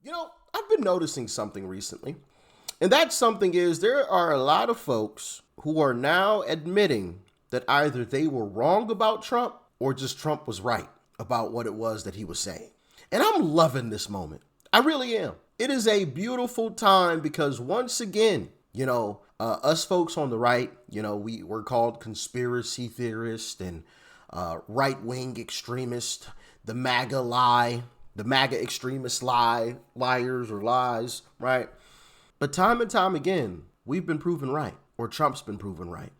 You know, I've been noticing something recently, and that something is there are a lot of folks who are now admitting that either they were wrong about Trump or just Trump was right about what it was that he was saying. And I'm loving this moment. I really am. It is a beautiful time because once again, us folks on the right, we're called conspiracy theorists and right-wing extremists, the MAGA lie, the MAGA extremist liars or lies, right? But time and time again, we've been proven right, or Trump's been proven right.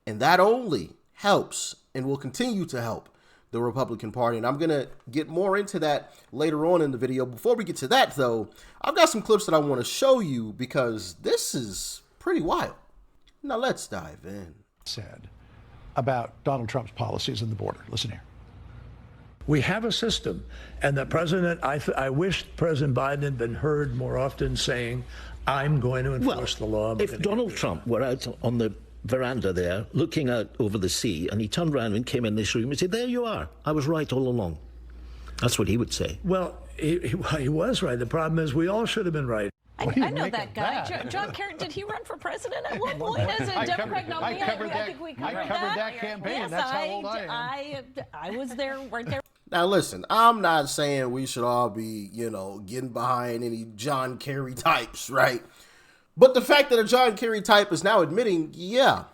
And that only helps and will continue to help the Republican Party. And I'm going to get more into that later on in the video. Before we get to that, though, I've got some clips that I want to show you because this is pretty wild. Now let's dive in. Said about Donald Trump's policies in the border. Listen here. We have a system, and the president, I wish President Biden had been heard more often saying, I'm going to enforce the law. If Donald Trump were out on the veranda there, looking out over the sea, and he turned around and came in this room and said, there you are, I was right all along. That's what he would say. Well, he was right. The problem is we all should have been right. I know that guy. John Kerry, did he run for president at one point as a Democrat nominee? I think we covered that campaign. Yes, That's how old I am. I was there, right there. Now listen, I'm not saying we should all be, getting behind any John Kerry types, right? But the fact that a John Kerry type is now admitting, yeah,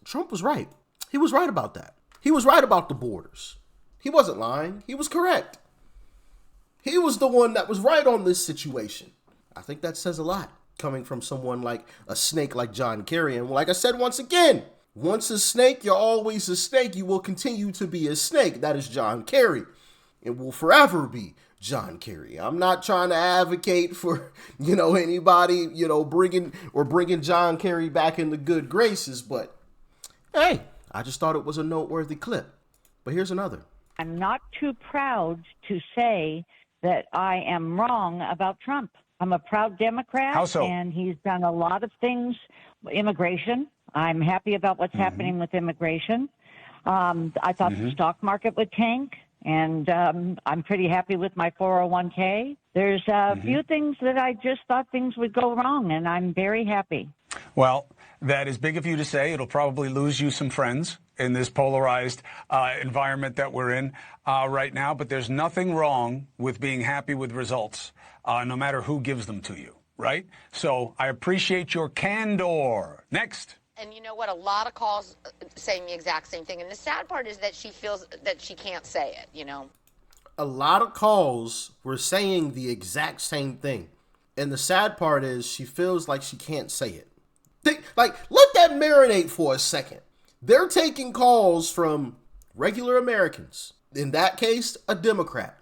Trump was right. He was right about that. He was right about the borders. He wasn't lying. He was correct. He was the one that was right on this situation. I think that says a lot coming from someone like a snake like John Kerry. And like I said, once again, once a snake, you're always a snake. You will continue to be a snake. That is John Kerry. It will forever be John Kerry. I'm not trying to advocate for, anybody, bringing John Kerry back in the good graces. But hey, I just thought it was a noteworthy clip. But here's another. I'm not too proud to say that I am wrong about Trump. I'm a proud Democrat. How so? And he's done a lot of things. Immigration. I'm happy about what's happening with immigration. I thought the stock market would tank. And I'm pretty happy with my 401k. There's a few things that I just thought things would go wrong, and I'm very happy. Well, that is big of you to say. It'll probably lose you some friends in this polarized environment that we're in right now. But there's nothing wrong with being happy with results, no matter who gives them to you, right? So I appreciate your candor. Next. And you know what? A lot of calls saying the exact same thing. And the sad part is that she feels that she can't say it, A lot of calls were saying the exact same thing. And the sad part is she feels like she can't say it. Let that marinate for a second. They're taking calls from regular Americans. In that case, a Democrat.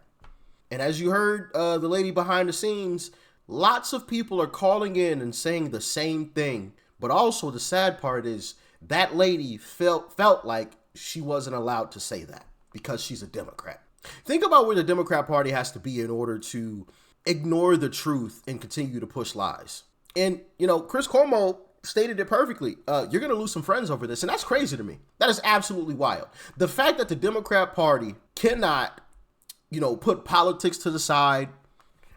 And as you heard the lady behind the scenes, lots of people are calling in and saying the same thing. But also the sad part is that lady felt like she wasn't allowed to say that because she's a Democrat. Think about where the Democrat Party has to be in order to ignore the truth and continue to push lies. And, Chris Cuomo stated it perfectly. You're going to lose some friends over this. And that's crazy to me. That is absolutely wild. The fact that the Democrat Party cannot, put politics to the side.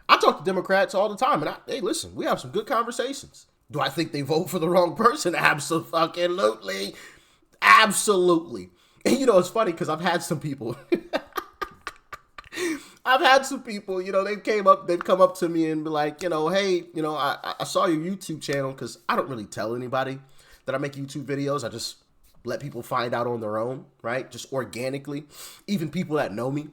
I talk to Democrats all the time. And hey, listen, we have some good conversations. Do I think they vote for the wrong person? Absolutely. Absolutely. And it's funny because I've had some people, they've come up to me and be like, hey, I saw your YouTube channel because I don't really tell anybody that I make YouTube videos. I just let people find out on their own, right? Just organically, even people that know me.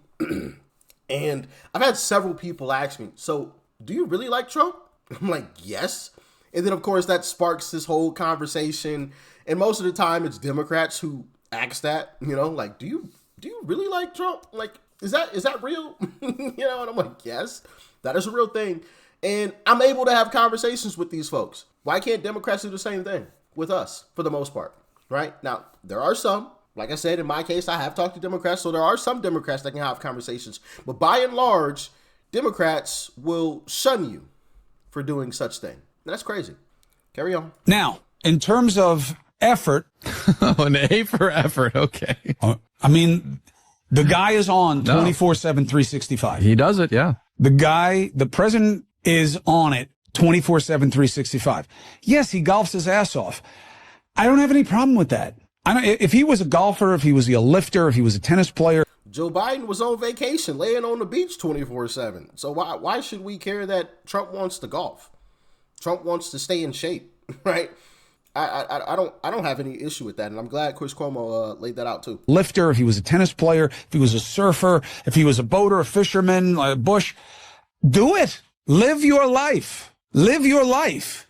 And I've had several people ask me, so do you really like Trump? I'm like, yes. And then, of course, that sparks this whole conversation. And most of the time, it's Democrats who ask that, do you really like Trump? Like, is that real? And I'm like, yes, that is a real thing. And I'm able to have conversations with these folks. Why can't Democrats do the same thing with us for the most part, right? Now, there are some, like I said, in my case, I have talked to Democrats. So there are some Democrats that can have conversations. But by and large, Democrats will shun you for doing such thing. That's crazy. Carry on. Now, in terms of effort. An A for effort. Okay. The guy is on 24/7, 365. He does it. Yeah. The president is on it 24/7, 365. Yes, he golfs his ass off. I don't have any problem with that. If he was a golfer, if he was a lifter, if he was a tennis player. Joe Biden was on vacation, laying on the beach 24/7. So why should we care that Trump wants to golf? Trump wants to stay in shape, right? I don't have any issue with that, and I'm glad Chris Cuomo laid that out too. Lifter, if he was a tennis player, if he was a surfer, if he was a boater, a fisherman, a bush, do it. Live your life. Live your life.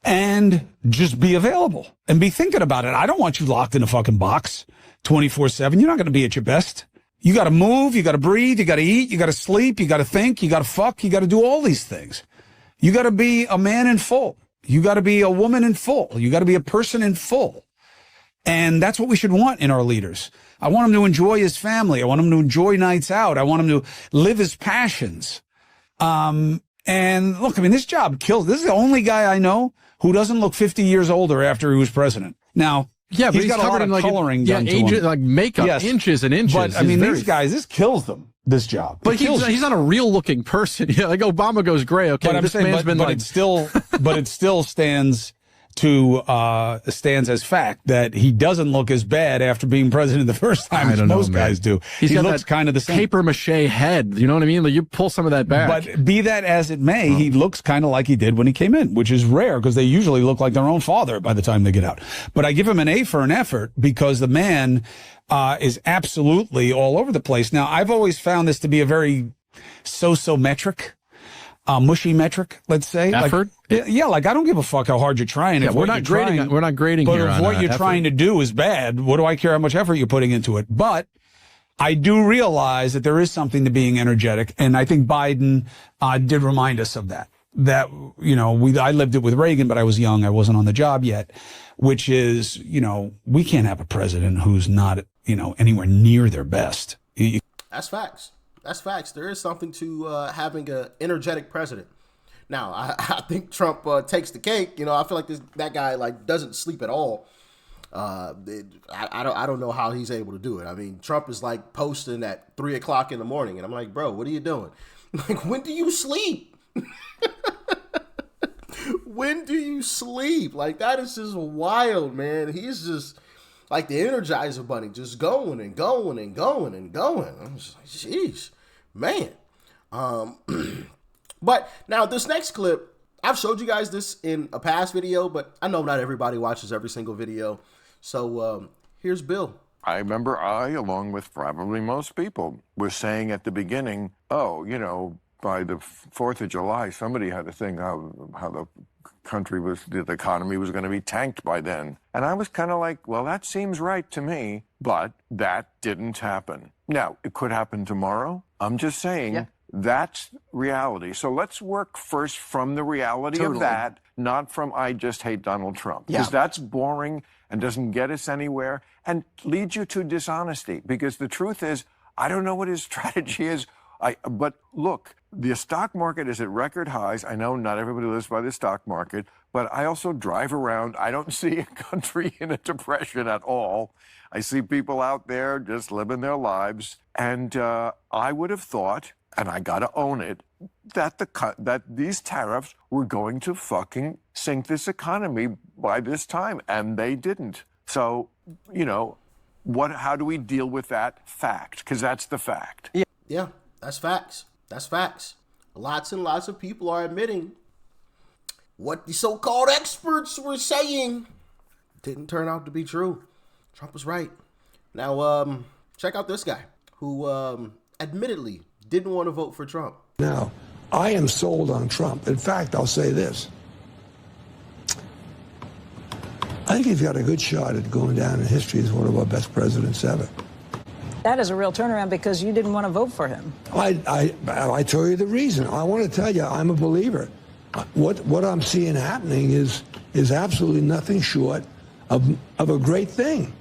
And just be available and be thinking about it. I don't want you locked in a fucking box 24/7. You're not going to be at your best. You got to move. You got to breathe. You got to eat. You got to sleep. You got to think. You got to fuck. You got to do all these things. You got to be a man in full. You got to be a woman in full. You got to be a person in full. And that's what we should want in our leaders. I want him to enjoy his family. I want him to enjoy nights out. I want him to live his passions. And look, I mean, this job kills. This is the only guy I know who doesn't look 50 years older after he was president. Now, yeah, but he's got a lot of coloring done to him. Like makeup, yes. Inches and inches. But I mean, these guys, this kills them. This job, but he's not a real looking person. Yeah, like Obama goes gray. Okay, but I'm saying, it still stands as fact that he doesn't look as bad after being president the first time as most guys do. He looks kind of the same. Paper mache head. You know what I mean? Like you pull some of that back. But be that as it may, he looks kind of like he did when he came in, which is rare because they usually look like their own father by the time they get out. But I give him an A for an effort because the man is absolutely all over the place. Now, I've always found this to be a very so-metric. Mushy metric, let's say. Effort? Like, yeah, like I don't give a fuck how hard you're trying. Yeah, we're not grading. We're not grading. But here if on, what you're effort. trying to do is bad, what do I care how much effort you're putting into it? But I do realize that there is something to being energetic, and I think Biden did remind us of that. That I lived it with Reagan, but I was young. I wasn't on the job yet. Which is, we can't have a president who's not, anywhere near their best. That's facts. That's facts. There is something to having an energetic president. Now, I think Trump takes the cake. I feel like that guy doesn't sleep at all. I don't know how he's able to do it. I mean, Trump is posting at 3:00 in the morning, and I'm like, bro, what are you doing? Like, when do you sleep? When do you sleep? Like, that is just wild, man. He's just like the Energizer Bunny, just going and going and going and going. I'm just like, jeez, man. But now this next clip, I've showed you guys this in a past video, but I know not everybody watches every single video. So here's Bill. I remember along with probably most people, was saying at the beginning, by the 4th of July, somebody had to think how the country the economy was going to be tanked by then. And I was kind of like, well, that seems right to me, but that didn't happen. Now, it could happen tomorrow. I'm just saying that's reality. So let's work first from the reality of that, not from I just hate Donald Trump. Because that's boring and doesn't get us anywhere and leads you to dishonesty. Because the truth is, I don't know what his strategy is. But look, the stock market is at record highs. I know not everybody lives by the stock market, but I also drive around. I don't see a country in a depression at all. I see people out there just living their lives. And I would have thought, and I got to own it, that these tariffs were going to fucking sink this economy by this time. And they didn't. So, how do we deal with that fact? Because that's the fact. Yeah. That's facts. That's facts. Lots and lots of people are admitting what the so-called experts were saying didn't turn out to be true. Trump was right. Now, check out this guy who admittedly didn't want to vote for Trump. Now, I am sold on Trump. In fact, I'll say this. I think he's got a good shot at going down in history as one of our best presidents ever. That is a real turnaround because you didn't want to vote for him. I tell you the reason. I want to tell you, I'm a believer. What I'm seeing happening is absolutely nothing short of a great thing.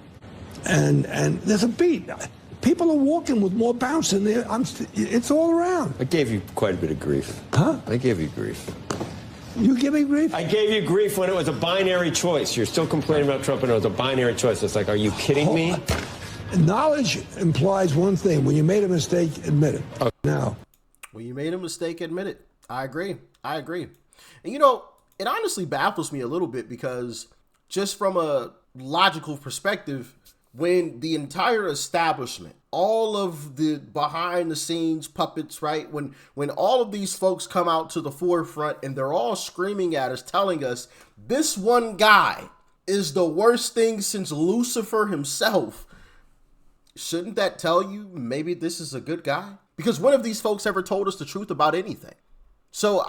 And there's a beat. People are walking with more bounce in there. It's all around. I gave you quite a bit of grief. Huh? I gave you grief. You give me grief? I gave you grief when it was a binary choice. You're still complaining about Trump and it was a binary choice. It's like, are you kidding me? Knowledge implies one thing. When you made a mistake, admit it. Okay. Now, when you made a mistake, admit it. I agree. I agree. And you know, it honestly baffles me a little bit because just from a logical perspective, when the entire establishment, all of the behind the scenes puppets, right? When all of these folks come out to the forefront and they're all screaming at us, telling us this one guy is the worst thing since Lucifer himself, shouldn't that tell you maybe this is a good guy? Because when have these folks ever told us the truth about anything? So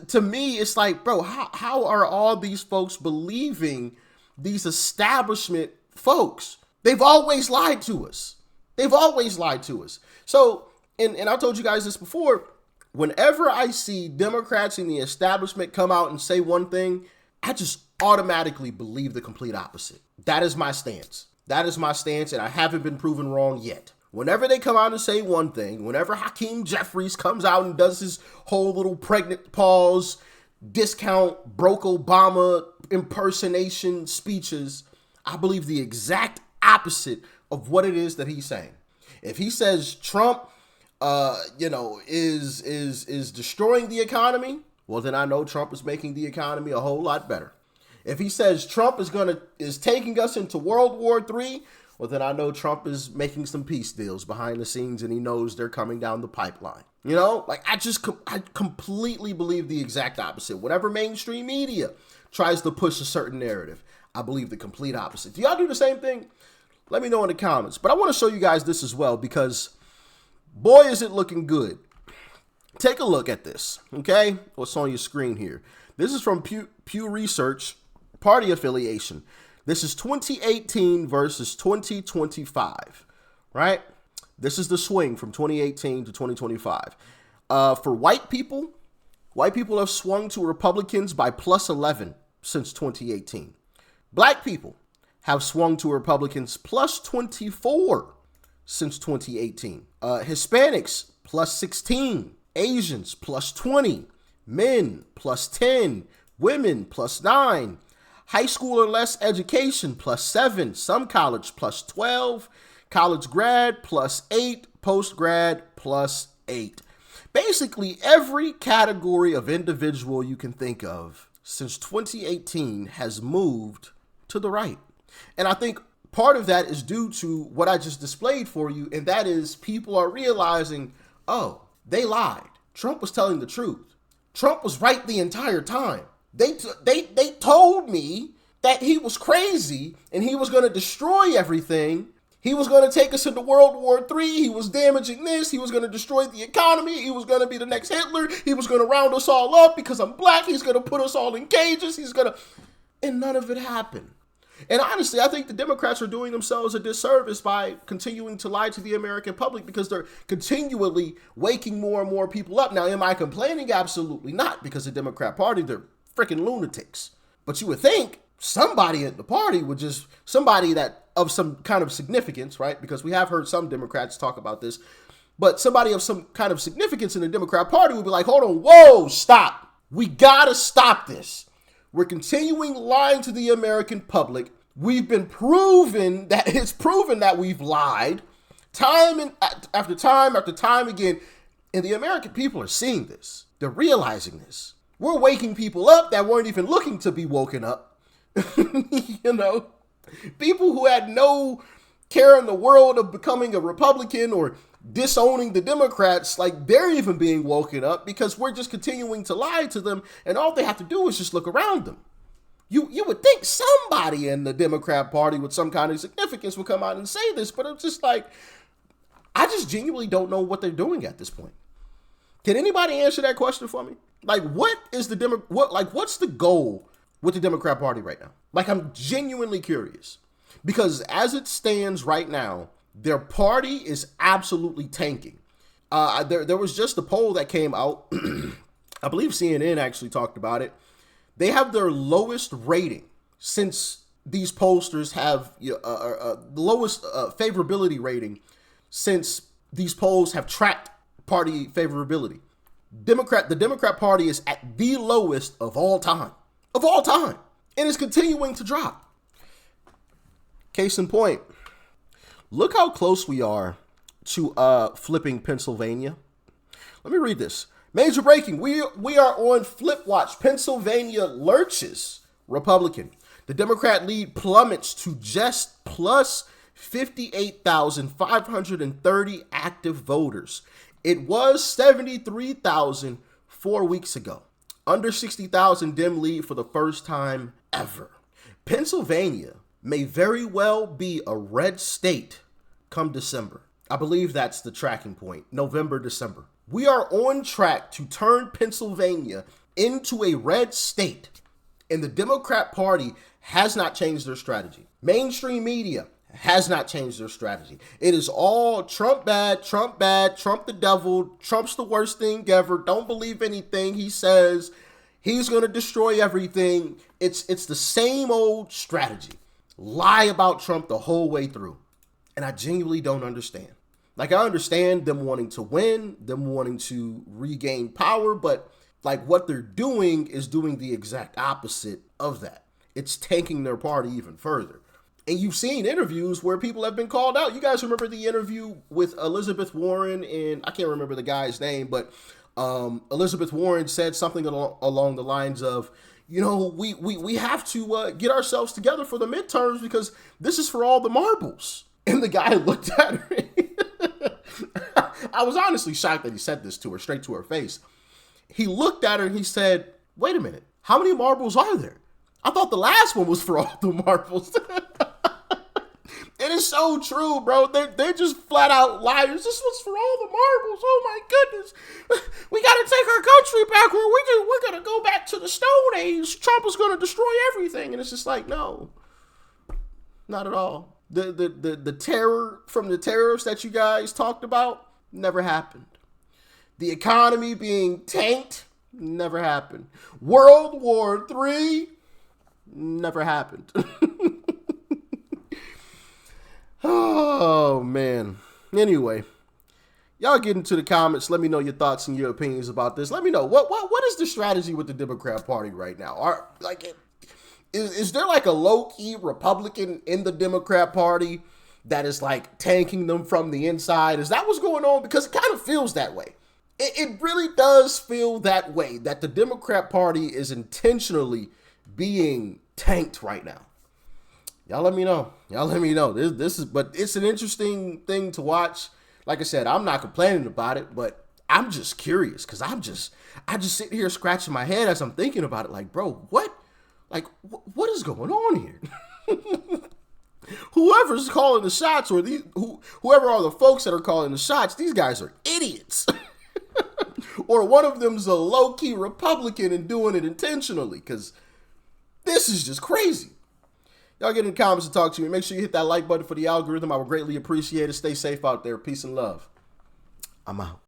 to me, it's like, bro, how are all these folks believing these establishment folks? They've always lied to us. They've always lied to us. So, and I told you guys this before, whenever I see Democrats in the establishment come out and say one thing, I just automatically believe the complete opposite. That is my stance. That is my stance, and I haven't been proven wrong yet. Whenever they come out and say one thing, whenever Hakeem Jeffries comes out and does his whole little pregnant pause, discount, broke Obama impersonation speeches, I believe the exact opposite of what it is that he's saying. If he says Trump, is destroying the economy, well, then I know Trump is making the economy a whole lot better. If he says Trump is taking us into World War III, well, then I know Trump is making some peace deals behind the scenes and he knows they're coming down the pipeline. You know, like I completely believe the exact opposite. Whenever mainstream media tries to push a certain narrative, I believe the complete opposite. Do y'all do the same thing? Let me know in the comments. But I want to show you guys this as well because boy, is it looking good. Take a look at this, okay? What's on your screen here? This is from Pew Research party affiliation. This is 2018 versus 2025, right? This is the swing from 2018 to 2025. For white people have swung to Republicans by plus 11 since 2018. Black people have swung to Republicans plus 24 since 2018. Hispanics plus 16. Asians plus 20. Men plus 10. Women plus 9. High school or less education plus 7. Some college plus 12. College grad plus 8. Post grad plus 8. Basically, every category of individual you can think of since 2018 has moved to the right. And I think part of that is due to what I just displayed for you, and that is people are realizing, oh, they lied. Trump was telling the truth. Trump was right the entire time. They told me that he was crazy and he was going to destroy everything. He was going to take us into World War III. He was damaging this. He was going to destroy the economy. He was going to be the next Hitler. He was going to round us all up because I'm black. He's going to put us all in cages. And none of it happened. And honestly, I think the Democrats are doing themselves a disservice by continuing to lie to the American public because they're continually waking more and more people up. Now, am I complaining? Absolutely not, because the Democrat Party, they're freaking lunatics. But you would think somebody at the party would just, somebody that of some kind of significance, right? Because we have heard some Democrats talk about this, but somebody of some kind of significance in the Democrat Party would be like, hold on, whoa, stop. We gotta stop this. We're continuing lying to the American public. We've been proven that we've lied time after time again. And the American people are seeing this. They're realizing this. We're waking people up that weren't even looking to be woken up. You know, people who had no care in the world of becoming a Republican or disowning the Democrats, like they're even being woken up because we're just continuing to lie to them, and all they have to do is just look around them. You would think somebody in the Democrat Party with some kind of significance would come out and say this, but it's just like, I just genuinely don't know what they're doing at this point. Can anybody answer that question for me? Like, what's the goal with the Democrat Party right now? Like, I'm genuinely curious because as it stands right now, their party is absolutely tanking. There was just a poll that came out. I believe CNN actually talked about it. They have their lowest rating since these pollsters have the lowest favorability rating since these polls have tracked party favorability. The Democrat Party is at the lowest of all time, and it's continuing to drop. Case in point. Look how close we are to flipping Pennsylvania. Let me read this. Major breaking. We are on flip watch. Pennsylvania lurches Republican. The Democrat lead plummets to just plus 58,530 active voters. It was 73,000 4 weeks ago. Under 60,000 dim lead for the first time ever. Pennsylvania may very well be a red state come December. I believe that's the tracking point, November, December. We are on track to turn Pennsylvania into a red state, and the Democrat Party has not changed their strategy. Mainstream media has not changed their strategy. It is all Trump bad, Trump the devil, Trump's the worst thing ever, don't believe anything he says, he's going to destroy everything. It's the same old strategy. Lie about Trump the whole way through. And I genuinely don't understand. Like, I understand them wanting to win, them wanting to regain power, but like what they're doing is doing the exact opposite of that. It's tanking their party even further. And you've seen interviews where people have been called out. You guys remember the interview with Elizabeth Warren, and I can't remember the guy's name, but Elizabeth Warren said something along the lines of, you know, we have to get ourselves together for the midterms because this is for all the marbles. And the guy looked at her. I was honestly shocked that he said this to her, straight to her face. He looked at her and he said, wait a minute, how many marbles are there? I thought the last one was for all the marbles. It is so true, bro. They're just flat out liars. This was for all the marbles. Oh my goodness. We got to take our country back. We're going to go back to the Stone Age. Trump is going to destroy everything. And it's just like, no, not at all. The terror from the tariffs that you guys talked about never happened. The economy being tanked never happened. World War III never happened. Oh, man. Anyway, y'all get into the comments. Let me know your thoughts and your opinions about this. Let me know what is the strategy with the Democrat Party right now? Is there like a low-key Republican in the Democrat Party that is like tanking them from the inside? Is that what's going on? Because it kind of feels that way. It really does feel that way, that the Democrat Party is intentionally being tanked right now. Y'all let me know. This is, but it's an interesting thing to watch. Like I said, I'm not complaining about it, but I'm just curious because I just sit here scratching my head as I'm thinking about it. Like, bro, what is going on here? Whoever's calling the shots, or whoever are the folks that are calling the shots, these guys are idiots. Or one of them's a low-key Republican and doing it intentionally, because this is just crazy. Y'all get in the comments and talk to me. Make sure you hit that like button for the algorithm. I would greatly appreciate it. Stay safe out there. Peace and love. I'm out.